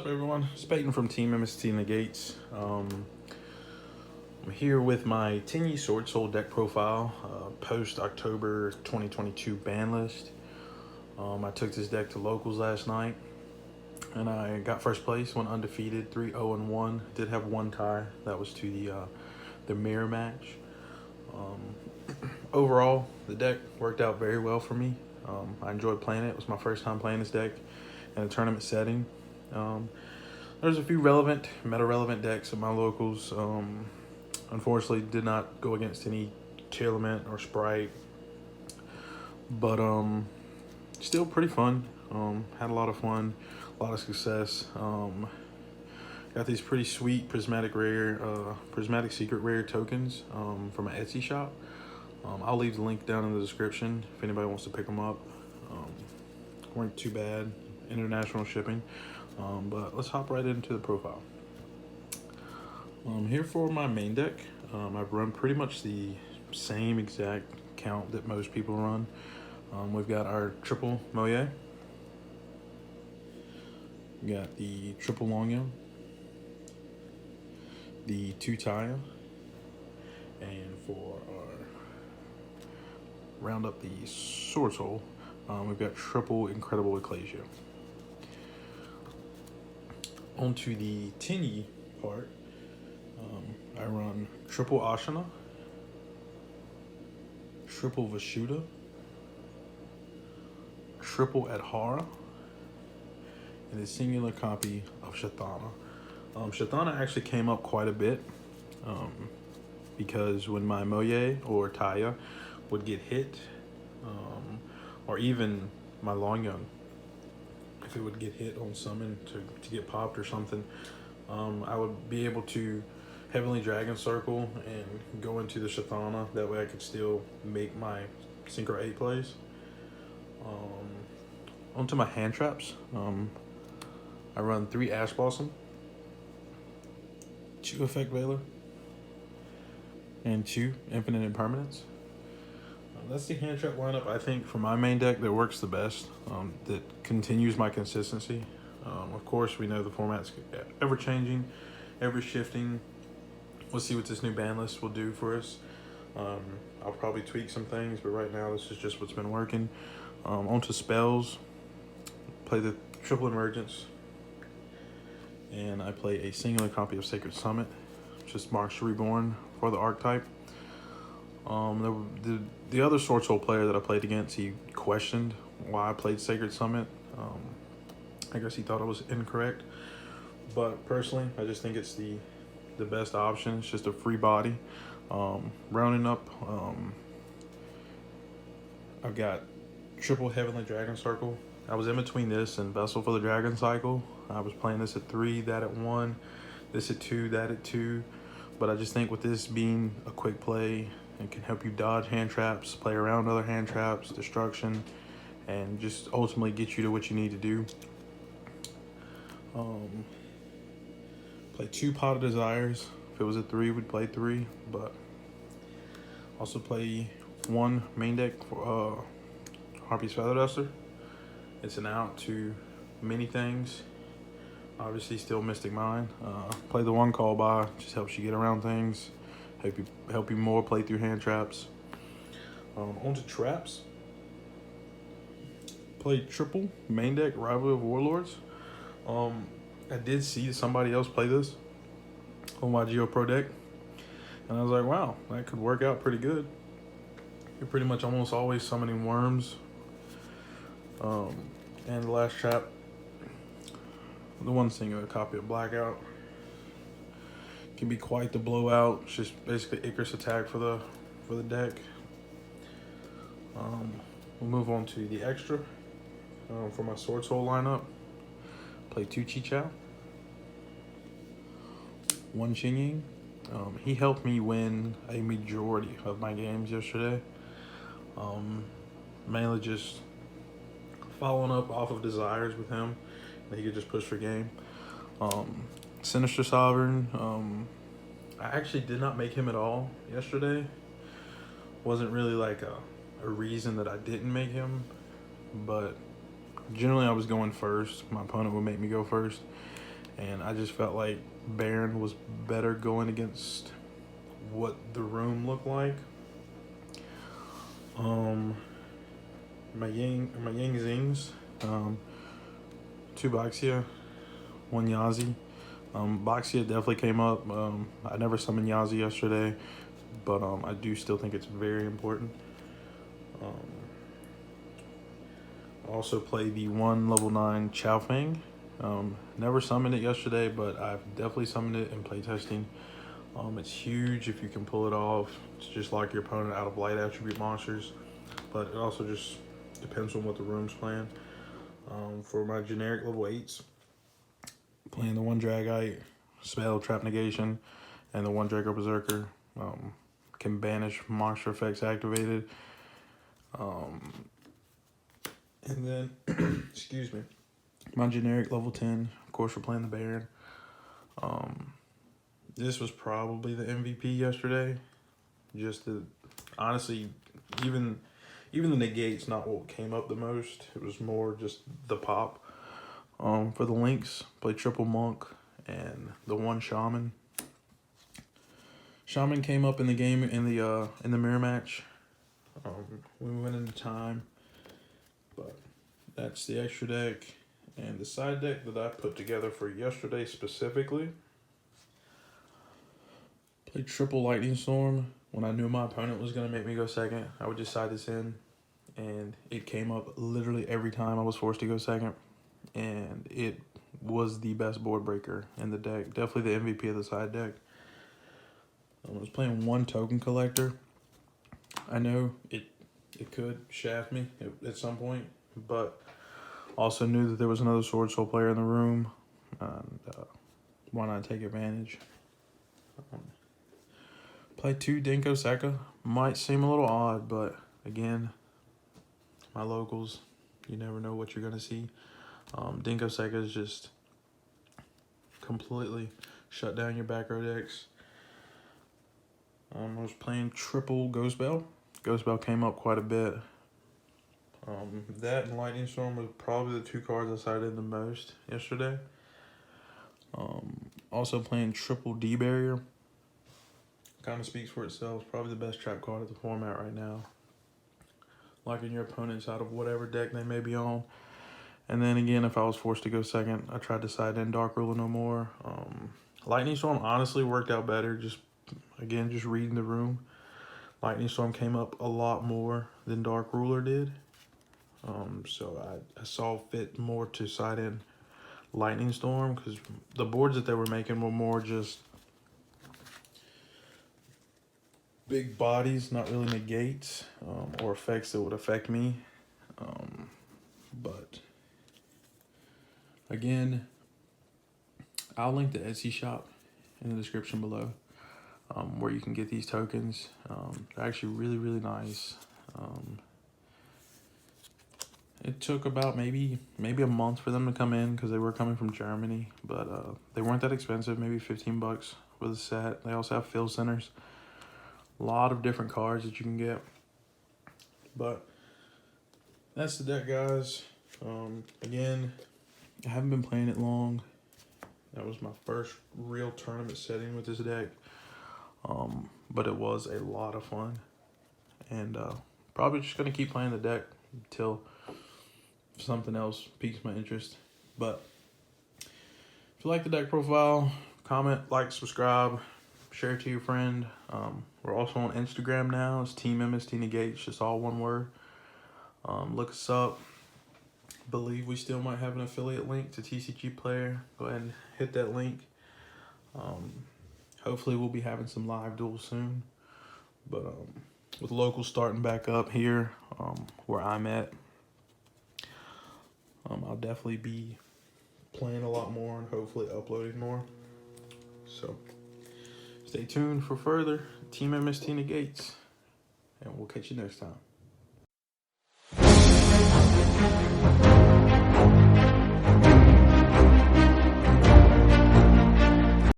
up, everyone? It's Peyton from Team MST Negates. I'm here with my Tenyi Swordsoul deck profile, post-October 2022 ban list. I took this deck to locals last night, and I got first place, went undefeated, 3-0-1. Did have one tie. That was to the mirror match. Overall, the deck worked out very well for me. I enjoyed playing it. It was my first time playing this deck in a tournament setting. There's a few meta-relevant decks at my locals. Unfortunately, did not go against any Tearlament or Sprite, but still pretty fun. Had a lot of fun, a lot of success. Got these pretty sweet prismatic secret rare tokens from an Etsy shop. I'll leave the link down in the description if anybody wants to pick them up. Weren't too bad, international shipping. But let's hop right into the profile. Here for my main deck, I've run pretty much the same exact count that most people run. We've got our triple Mo Ye. We got the triple Longyuan, the 2 Taia, and for our round up the Swordsoul, we've got triple incredible Ecclesia. Onto the Tenyi part, I run triple Ashuna, triple Vishuda, triple Adhara, and a singular copy of Shthana. Shthana actually came up quite a bit because when my Mo Ye or Taia would get hit, or even my Longyuan, if it would get hit on summon to get popped or something, I would be able to Heavenly Dragon Circle and go into the Shthana. That way I could still make my Synchro 8 plays. Onto my hand traps. I run 3 Ash Blossom, 2 Effect Veiler, and 2 Infinite Impermanence. That's the hand trap lineup, I think, for my main deck that works the best, that continues my consistency. Of course, we know the format's ever-changing, ever-shifting. We'll see what this new ban list will do for us. I'll probably tweak some things, but right now this is just what's been working. Onto spells, play the triple Emergence, and I play a singular copy of Sacred Summit, just marks Reborn for the archetype. The other Swordsoul player that I played against, he questioned why I played Sacred Summit. I guess he thought it was incorrect, but personally, I just think it's the best option. It's just a free body. Rounding up, I've got triple Heavenly Dragon Circle. I was in between this and Vessel for the Dragon Cycle. I was playing this at 3, that at 1, this at 2, that at 2, but I just think with this being a quick play, it can help you dodge hand traps, play around other hand traps, destruction, and just ultimately get you to what you need to do. Play 2 Pot of Desires. If it was a 3, we'd play 3, but also play 1 main deck for Harpy's Feather Duster. It's an out to many things. Obviously, still Mystic Mind. Play the 1 Call By, just helps you get around things. Help you more play through hand traps. Onto traps. Play triple main deck Rivalry of Warlords. I did see somebody else play this on my Geo Pro deck, and I was like, wow, that could work out pretty good. You're pretty much almost always summoning worms. And the last trap, the 1 singular copy of Blackout, can be quite the blowout. It's just basically Icarus attack for the deck. We'll move on to the extra for my Swordsoul lineup. Play 2 Chi-Chao, 1 Xingying. He helped me win a majority of my games yesterday. Mainly just following up off of Desires with him, that he could just push for game. Sinister Sovereign, I actually did not make him at all yesterday. Wasn't really like a reason that I didn't make him, but generally I was going first. My opponent would make me go first, and I just felt like Baron was better going against what the room looked like. My Yang Zings, 2 Boxia, 1 Yazi. Boxia definitely came up. I never summoned Yazi yesterday, but I do still think it's very important. Also played the 1 level 9 Chao Feng. Never summoned it yesterday, but I've definitely summoned it in playtesting. It's huge if you can pull it off. It's just like your opponent out of light attribute monsters, but it also just depends on what the room's playing. For my generic level 8s, playing the 1 Dragite, Spell, Trap Negation, and the 1 Draco Berserker. Can banish monster effects activated. And then, excuse me, my generic level 10, of course, we're playing the Baron. This was probably the MVP yesterday. Honestly, even the negate's not what came up the most. It was more just the pop. For the links, played triple monk and the 1 shaman. Shaman came up in the game in the mirror match. We went into time, but that's the extra deck. And the side deck that I put together for yesterday specifically, played triple lightning storm. When I knew my opponent was gonna make me go second, I would just side this in, and it came up literally every time I was forced to go second, and it was the best board breaker in the deck. Definitely the MVP of the side deck. I was playing 1 token collector. I know it could shaft me at some point, but also knew that there was another Swordsoul player in the room, and why not take advantage? Play 2 Dinko Sekka. Might seem a little odd, but again, my locals, you never know what you're gonna see. Dinko Sekka is just completely shut down your back row decks. I was playing triple Ghost Bell. Ghost Bell came up quite a bit. That and Lightning Storm was probably the 2 cards I sided the most yesterday. Also playing triple D Barrier. Kind of speaks for itself. Probably the best trap card of the format right now. Locking your opponents out of whatever deck they may be on. And then again, if I was forced to go second, I tried to side in Dark Ruler no more. Lightning Storm honestly worked out better. Just reading the room. Lightning Storm came up a lot more than Dark Ruler did. So I saw fit more to side in Lightning Storm because the boards that they were making were more just big bodies, not really negates or effects that would affect me. But again, I'll link the Etsy shop in the description below, where you can get these tokens. They're actually really, really nice. It took about maybe a month for them to come in because they were coming from Germany, but they weren't that expensive, maybe 15 bucks for the set. They also have fill centers. A lot of different cards that you can get. But that's the deck, guys. Again, I haven't been playing it long. That was my first real tournament setting with this deck. But it was a lot of fun. And probably just going to keep playing the deck until something else piques my interest. But if you like the deck profile, comment, like, subscribe, share it to your friend. We're also on Instagram now. It's Team MST Negates, just all one word. Look us up. Believe we still might have an affiliate link to TCG Player. Go ahead and hit that link. Hopefully we'll be having some live duels soon. But with locals starting back up here, where I'm at, I'll definitely be playing a lot more and hopefully uploading more. So stay tuned for further Team MST Negates, and we'll catch you next time.